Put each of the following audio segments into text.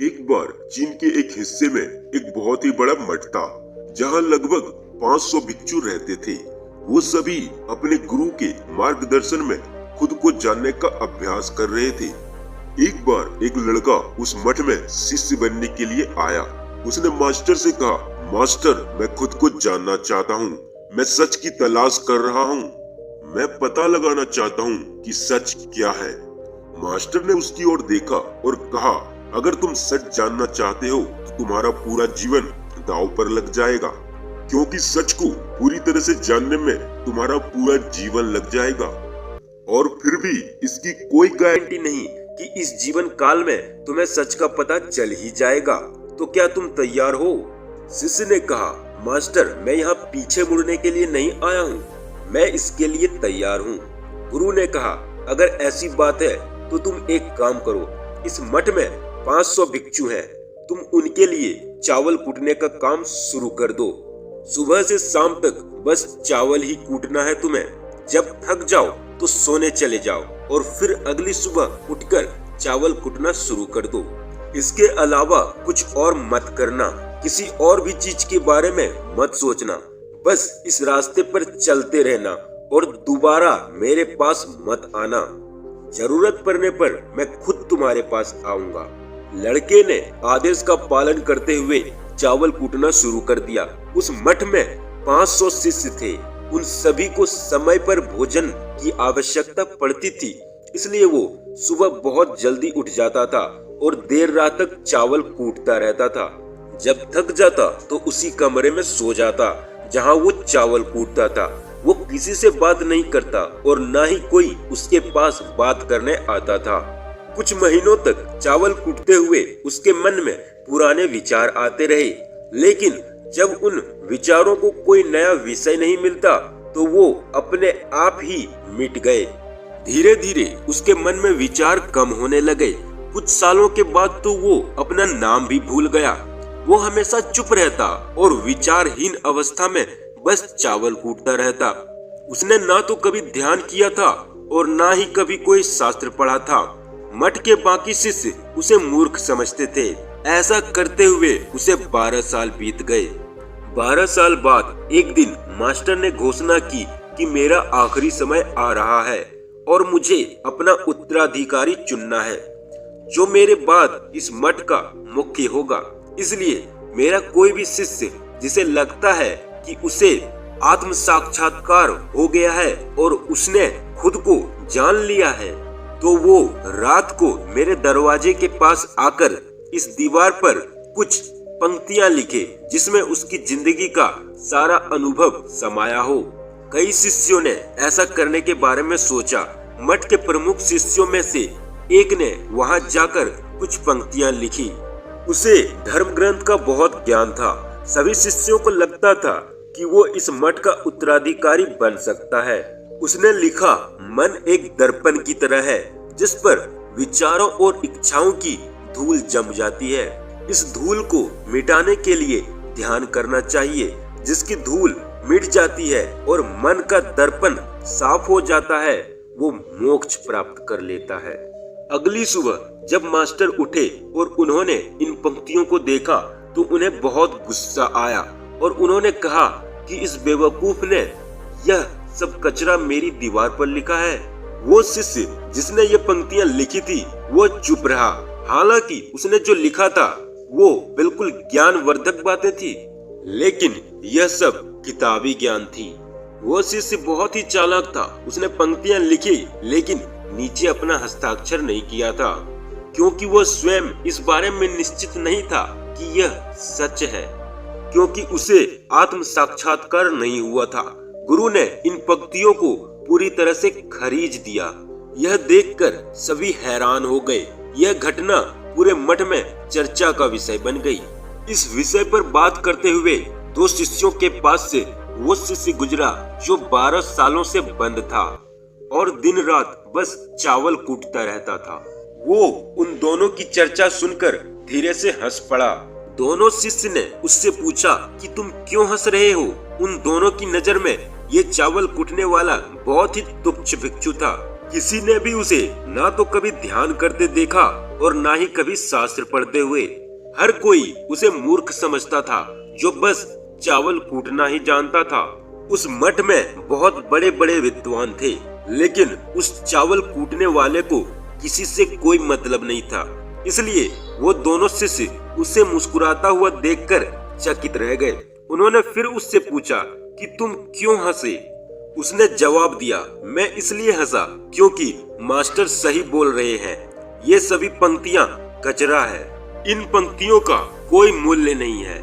एक बार चीन के एक हिस्से में एक बहुत ही बड़ा मठ था, जहाँ लगभग 500 भिक्षु रहते थे। वो सभी अपने गुरु के मार्गदर्शन में खुद को जानने का अभ्यास कर रहे थे। एक बार एक लड़का उस मठ में शिष्य बनने के लिए आया। उसने मास्टर से कहा, मास्टर, मैं खुद को जानना चाहता हूँ। मैं सच की तलाश कर रहा हूँ। मैं पता लगाना चाहता हूँ कि सच क्या है। मास्टर ने उसकी ओर देखा और कहा, अगर तुम सच जानना चाहते हो तो तुम्हारा पूरा जीवन दांव पर लग जाएगा, क्योंकि सच को पूरी तरह से जानने में तुम्हारा पूरा जीवन लग जाएगा। और फिर भी इसकी कोई गारंटी नहीं कि इस जीवन काल में तुम्हें सच का पता चल ही जाएगा। तो क्या तुम तैयार हो? शिष्य ने कहा, मास्टर, मैं यहाँ पीछे मुड़ने के लिए नहीं आया हूँ, मैं इसके लिए तैयार हूँ। गुरु ने कहा, अगर ऐसी बात है तो तुम एक काम करो, इस मठ में 500 भिक्षु हैं, तुम उनके लिए चावल कूटने का काम शुरू कर दो। सुबह से शाम तक बस चावल ही कूटना है तुम्हें। जब थक जाओ तो सोने चले जाओ और फिर अगली सुबह उठकर चावल कूटना शुरू कर दो। इसके अलावा कुछ और मत करना, किसी और भी चीज के बारे में मत सोचना। बस इस रास्ते पर चलते रहना और दोबारा मेरे पास मत आना। जरूरत पड़ने पर मैं खुद तुम्हारे पास आऊंगा। लड़के ने आदेश का पालन करते हुए चावल कूटना शुरू कर दिया। उस मठ में 500 शिष्य थे। उन सभी को समय पर भोजन की आवश्यकता पड़ती थी, इसलिए वो सुबह बहुत जल्दी उठ जाता था और देर रात तक चावल कूटता रहता था। जब थक जाता तो उसी कमरे में सो जाता जहाँ वो चावल कूटता था। वो किसी से बात नहीं करता और ना ही कोई उसके पास बात करने आता था। कुछ महीनों तक चावल कूटते हुए उसके मन में पुराने विचार आते रहे, लेकिन जब उन विचारों को कोई नया विषय नहीं मिलता तो वो अपने आप ही मिट गए। धीरे धीरे उसके मन में विचार कम होने लगे। कुछ सालों के बाद तो वो अपना नाम भी भूल गया। वो हमेशा चुप रहता और विचारहीन अवस्था में बस चावल कूटता रहता। उसने ना तो कभी ध्यान किया था और ना ही कभी कोई शास्त्र पढ़ा था। मठ के बाकी शिष्य उसे मूर्ख समझते थे। ऐसा करते हुए उसे 12 साल बीत गए। 12 साल बाद एक दिन मास्टर ने घोषणा की कि मेरा आखिरी समय आ रहा है और मुझे अपना उत्तराधिकारी चुनना है, जो मेरे बाद इस मठ का मुख्य होगा। इसलिए मेरा कोई भी शिष्य जिसे लगता है कि उसे आत्म साक्षात्कार हो गया है और उसने खुद को जान लिया है, तो वो रात को मेरे दरवाजे के पास आकर इस दीवार पर कुछ पंक्तियां लिखे, जिसमें उसकी जिंदगी का सारा अनुभव समाया हो। कई शिष्यों ने ऐसा करने के बारे में सोचा। मठ के प्रमुख शिष्यों में से एक ने वहां जाकर कुछ पंक्तियां लिखी। उसे धर्म ग्रंथ का बहुत ज्ञान था। सभी शिष्यों को लगता था कि वो इस मठ का उत्तराधिकारी बन सकता है। उसने लिखा, मन एक दर्पण की तरह है जिस पर विचारों और इच्छाओं की धूल जम जाती है। इस धूल को मिटाने के लिए ध्यान करना चाहिए। जिसकी धूल मिट जाती है और मन का दर्पण साफ हो जाता है, वो मोक्ष प्राप्त कर लेता है। अगली सुबह जब मास्टर उठे और उन्होंने इन पंक्तियों को देखा तो उन्हें बहुत गुस्सा आया और उन्होंने कहा कि इस बेवकूफ ने यह सब कचरा मेरी दीवार पर लिखा है। वो शिष्य जिसने ये पंक्तियां लिखी थी वो चुप रहा। हालांकि उसने जो लिखा था वो बिल्कुल ज्ञानवर्धक बातें थी, लेकिन यह सब किताबी ज्ञान थी। वो शिष्य बहुत ही चालाक था। उसने पंक्तियां लिखी लेकिन नीचे अपना हस्ताक्षर नहीं किया था, क्योंकि वो स्वयं इस बारे में निश्चित नहीं था कि यह सच है, क्योंकि उसे आत्म साक्षात्कार नहीं हुआ था। गुरु ने इन पंक्तियों को पूरी तरह से खरीज दिया। यह देखकर सभी हैरान हो गए। यह घटना पूरे मठ में चर्चा का विषय बन गई। इस विषय पर बात करते हुए 2 शिष्यों के पास से वो शिष्य गुजरा जो 12 सालों से बंद था और दिन रात बस चावल कूटता रहता था। वो उन दोनों की चर्चा सुनकर धीरे से हंस पड़ा। दोनों शिष्य ने उससे पूछा कि तुम क्यों हंस रहे हो? उन दोनों की नजर में ये चावल कूटने वाला बहुत ही तुच्छ भिक्षु था। किसी ने भी उसे ना तो कभी ध्यान करते देखा और ना ही कभी शास्त्र पढ़ते हुए। हर कोई उसे मूर्ख समझता था जो बस चावल कूटना ही जानता था। उस मठ में बहुत बड़े बड़े विद्वान थे, लेकिन उस चावल कूटने वाले को किसी से कोई मतलब नहीं था। इसलिए वो दोनों शिष्य उसे मुस्कुराता हुआ देखकर चकित रह गए। उन्होंने फिर उससे पूछा कि तुम क्यों हंसे? उसने जवाब दिया, मैं इसलिए हंसा क्योंकि मास्टर सही बोल रहे हैं। ये सभी पंक्तियां कचरा है, इन पंक्तियों का कोई मूल्य नहीं है।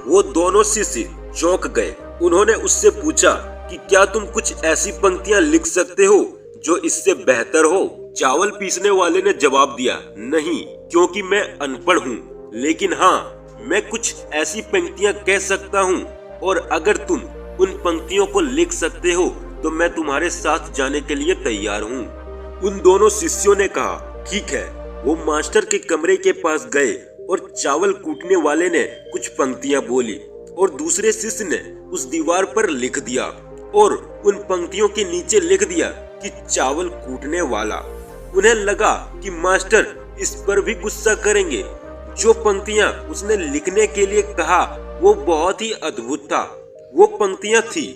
वो दोनों शिष्य चौंक गए। उन्होंने उससे पूछा कि क्या तुम कुछ ऐसी पंक्तियां लिख सकते हो जो इससे बेहतर हो? चावल पीसने वाले ने जवाब दिया, नहीं, क्योंकि मैं अनपढ़ हूँ, लेकिन हाँ, मैं कुछ ऐसी पंक्तियां कह सकता हूँ, और अगर तुम उन पंक्तियों को लिख सकते हो तो मैं तुम्हारे साथ जाने के लिए तैयार हूँ। उन दोनों शिष्यों ने कहा, ठीक है। वो मास्टर के कमरे के पास गए और चावल कूटने वाले ने कुछ पंक्तियां बोली और दूसरे शिष्य ने उस दीवार पर लिख दिया और उन पंक्तियों के नीचे लिख दिया कि चावल कूटने वाला। उन्हें लगा कि मास्टर इस पर भी गुस्सा करेंगे। जो पंक्तियां उसने लिखने के लिए कहा वो बहुत ही अद्भुत था। वो पंक्तियां थी,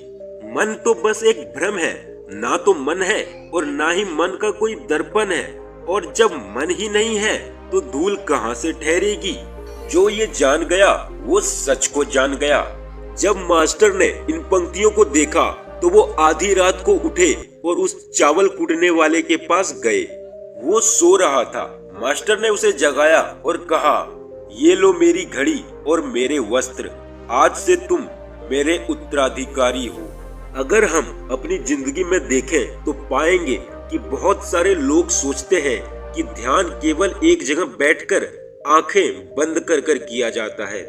मन तो बस एक भ्रम है, ना तो मन है और ना ही मन का कोई दर्पण है, और जब मन ही नहीं है तो धूल कहाँ से ठहरेगी। जो ये जान गया वो सच को जान गया। जब मास्टर ने इन पंक्तियों को देखा तो वो आधी रात को उठे और उस चावल कूटने वाले के पास गए। वो सो रहा था। मास्टर ने उसे जगाया और कहा, ये लो मेरी घड़ी और मेरे वस्त्र, आज से तुम मेरे उत्तराधिकारी हो। अगर हम अपनी जिंदगी में देखें तो पाएंगे कि बहुत सारे लोग सोचते हैं कि ध्यान केवल एक जगह बैठकर आंखें बंद कर कर किया जाता है,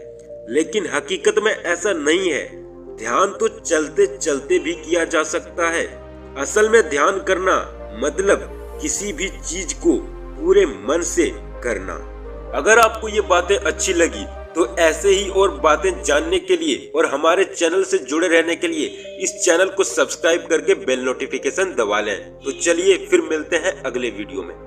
लेकिन हकीकत में ऐसा नहीं है। ध्यान तो चलते चलते भी किया जा सकता है। असल में ध्यान करना मतलब किसी भी चीज को पूरे मन से करना। अगर आपको ये बातें अच्छी लगी तो ऐसे ही और बातें जानने के लिए और हमारे चैनल से जुड़े रहने के लिए इस चैनल को सब्सक्राइब करके बेल नोटिफिकेशन दबा लें। तो चलिए फिर मिलते हैं अगले वीडियो में।